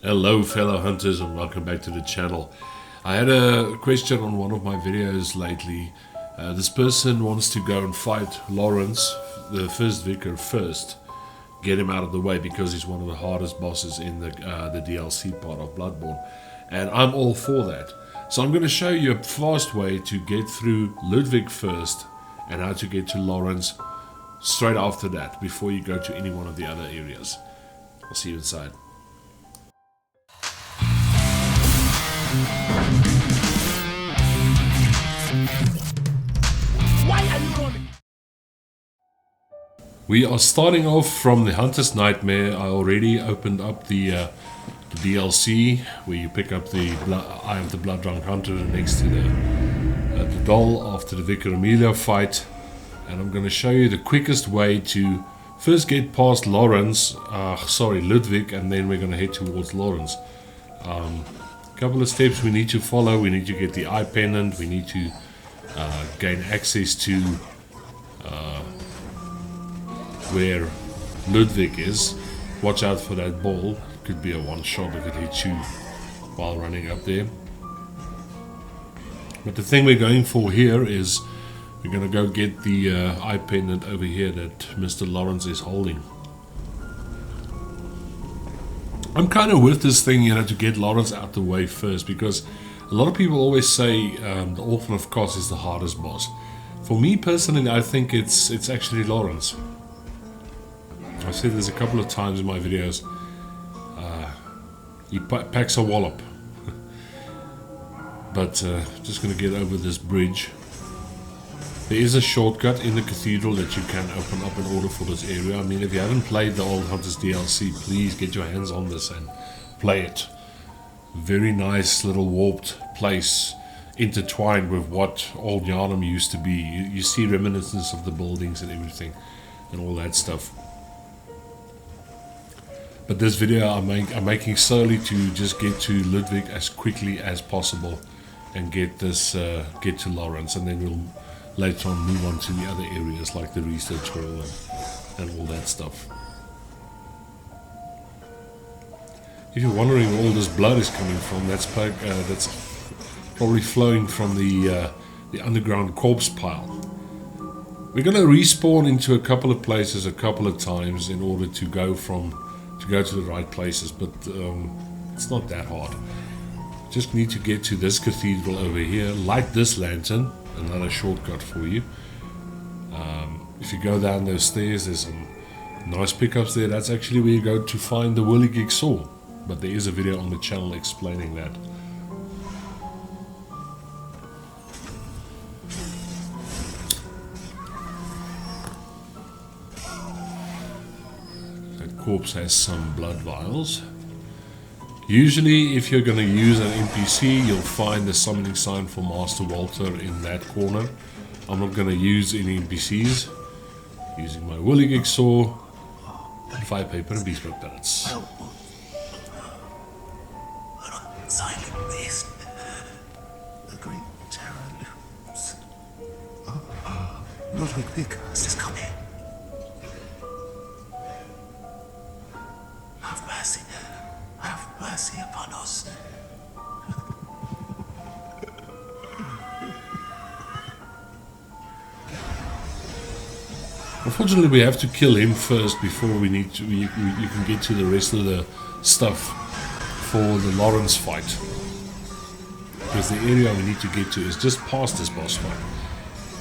Hello fellow hunters and welcome back to the channel. I had a question on one of my videos lately. This person wants to go and fight Laurence, the first Vicar, first. Get him out of the way because he's one of the hardest bosses in the DLC part of Bloodborne. And I'm all for that. So I'm going to show you a fast way to get through Ludwig first and how to get to Laurence straight after that before you go to any one of the other areas. I'll see you inside. Why are you running? We are starting off from the Hunter's Nightmare. I already opened up the DLC where you pick up the Eye of the Blood-Drunk Hunter next to the doll after the Vicar Amelia fight. And I'm going to show you the quickest way to first get past Ludwig, and then we're going to head towards Laurence. Couple of steps we need to follow. We need to get the Eye Pendant. We need to gain access to where Ludwig is. Watch out for that ball. Could be a one shot if it hits you while running up there. But the thing we're going for here is we're going to go get the Eye Pendant over here that Mr. Laurence is holding. I'm kind of with this thing, to get Laurence out the way first, because a lot of people always say the Orphan of Kos is the hardest boss. For me personally, I think it's actually Laurence. I've said this a couple of times in my videos. He packs a wallop. But just going to get over this bridge. There is a shortcut in the cathedral that you can open up in order for this area. I mean, if you haven't played the Old Hunters DLC, please get your hands on this and play it. Very nice little warped place, intertwined with what Old Yharnam used to be. You see reminiscence of the buildings and everything, and all that stuff. But this video I'm making solely to just get to Ludwig as quickly as possible and get to Laurence, and then we'll later on move on to the other areas like the research hall and all that stuff. If you're wondering where all this blood is coming from, that's probably flowing from the underground corpse pile. We're going to respawn into a couple of places a couple of times in order to go to the right places, but it's not that hard. Just need to get to this cathedral over here, light this lantern. Another shortcut for you. If you go down those stairs, there's some nice pickups there. That's actually where you go to find the Ludwig sword. But there is a video on the channel explaining that. That corpse has some blood vials. Usually, if you're going to use an NPC, you'll find the summoning sign for Master Walter in that corner. I'm not going to use any NPCs. Using my Ludwig sword, 5 paper and bespoke pellets. Silent beast. The great terror looms. Ludwig Vicar is coming. Have mercy. Have mercy upon us. Unfortunately, we have to kill him first before you can get to the rest of the stuff for the Laurence fight. Because the area we need to get to is just past this boss fight.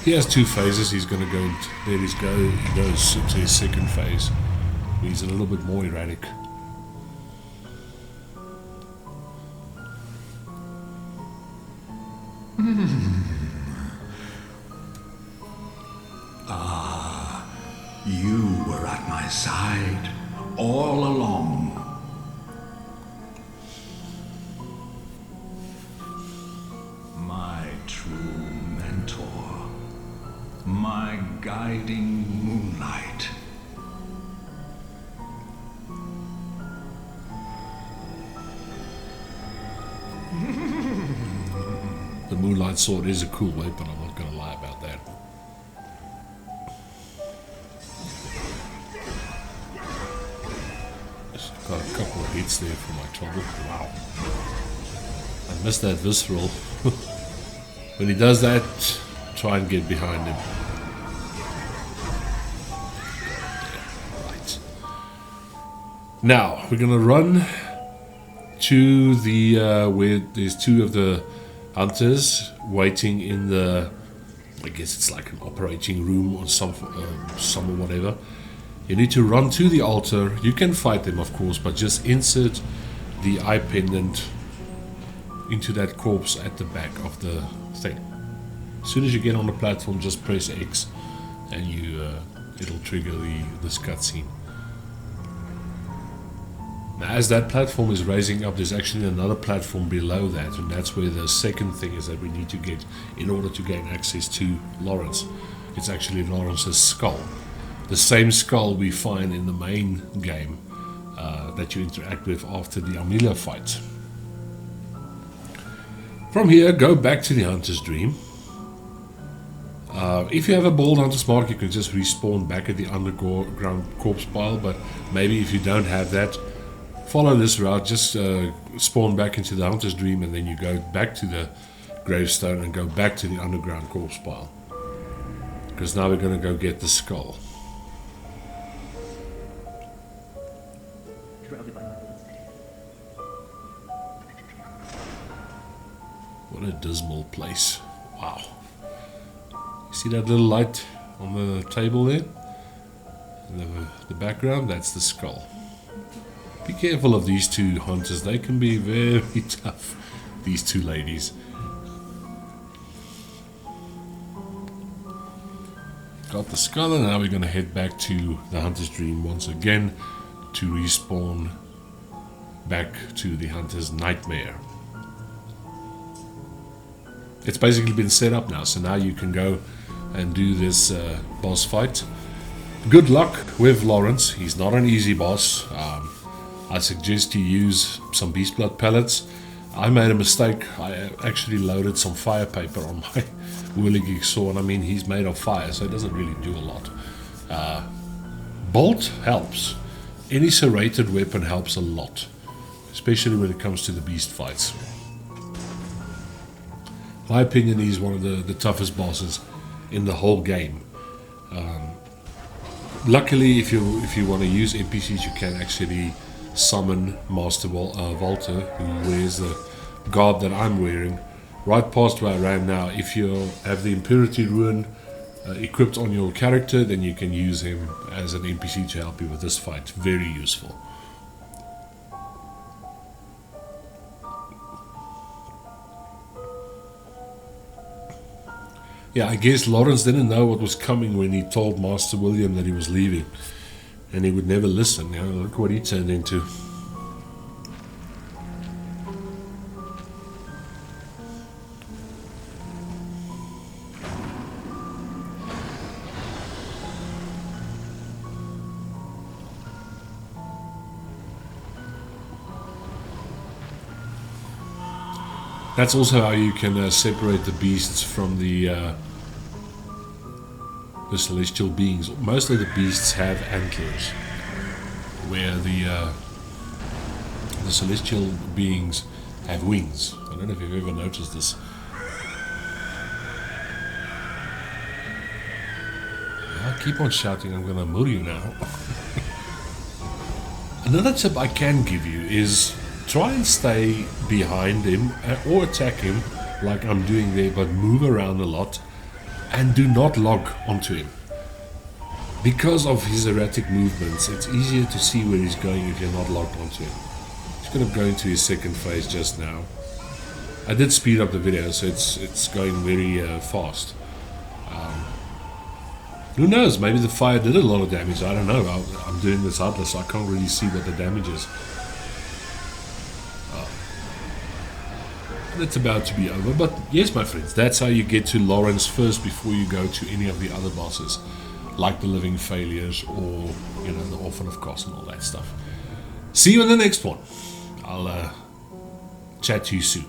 He has 2 phases. He's going to go into, there he goes into his second phase. He's a little bit more erratic. You were at my side all along. My true mentor, my guiding moonlight. The Moonlight Sword is a cool weapon, I'm not going to lie about that. Got a couple more hits there for my trouble. Wow. I missed that visceral. When he does that, try and get behind him. Right. Now, we're going to run to the where there's two of the hunters waiting in the, I guess it's like an operating room or some or whatever. You need to run to the altar. You can fight them, of course, but just insert the eye pendant into that corpse at the back of the thing. As soon as you get on the platform, just press X and it'll trigger this cutscene. Now, as that platform is raising up, there's actually another platform below that, and that's where the second thing is that we need to get in order to gain access to Laurence. It's actually Laurence's skull. The same skull we find in the main game that you interact with after the Amelia fight. From here, go back to the Hunter's Dream. If you have a bald Hunter's Mark, you can just respawn back at the underground corpse pile, but maybe if you don't have that, follow this route, just spawn back into the Hunter's Dream, and then you go back to the gravestone and go back to the underground corpse pile. Because now we're going to go get the skull. What a dismal place. Wow. You see that little light on the table there? In the background, that's the skull. Be careful of these two hunters. They can be very tough, these two ladies. Got the skull, and now we're going to head back to the Hunter's Dream once again to respawn back to the Hunter's Nightmare. It's basically been set up now, so now you can go and do this boss fight. Good luck with Laurence. He's not an easy boss. I suggest you use some beast blood pellets. I made a mistake. I actually loaded some fire paper on my Whirligig sword. I mean, he's made of fire, so it doesn't really do a lot. Bolt helps. Any serrated weapon helps a lot, especially when it comes to the beast fights. My opinion, he's one of the toughest bosses in the whole game. Luckily, if you want to use NPCs, you can actually summon Master Walter, who wears the garb that I'm wearing, right past where I ran now. If you have the Impurity Rune equipped on your character, then you can use him as an NPC to help you with this fight. Very useful. Yeah, I guess Laurence didn't know what was coming when he told Master William that he was leaving. And he would never listen. You know, look what he turned into. That's also how you can separate the beasts from the celestial beings. Most of the beasts have antlers, where the celestial beings have wings. I don't know if you've ever noticed this. I'll keep on shouting, I'm gonna murder you now. Another tip I can give you is try and stay behind him or attack him like I'm doing there, but move around a lot and do not log onto him. Because of his erratic movements, it's easier to see where he's going if you're not logged onto him. He's going to go into his second phase just now. I did speed up the video, so it's going very fast. Who knows, maybe the fire did a lot of damage, I don't know. I'm doing this heartless, so I can't really see what the damage is. It's about to be over, but yes, my friends, that's how you get to Laurence first before you go to any of the other bosses, like the Living Failures or, you know, the Orphan of Kos and all that stuff. See you in the next one. I'll chat to you soon.